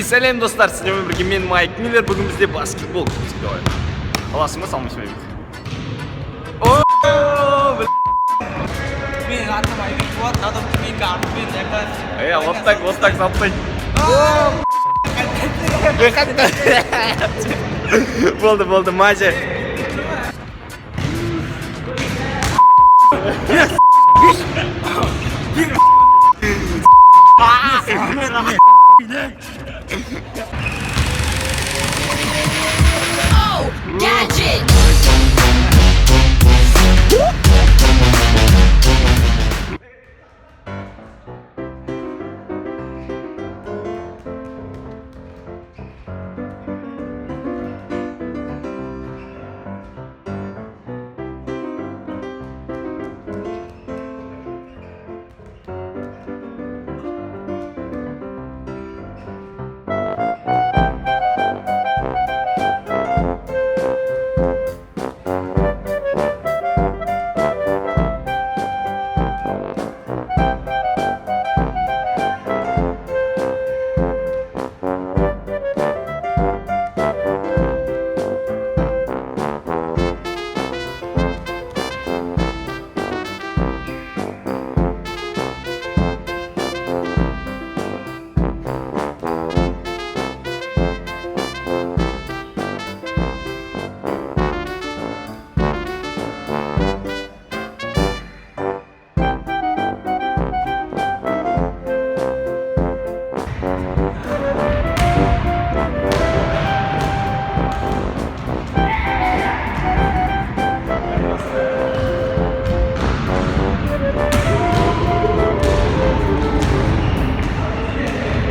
Сәлем достар, сіздермен бірге мен Майк Миллер. Бүгін бізде баскетбол көптік. Қаласың ба, салмайсың ба? Мен атым Айбек болады, надо мен артымен якас. Вот так заптай. Болды, мазя. Gadget!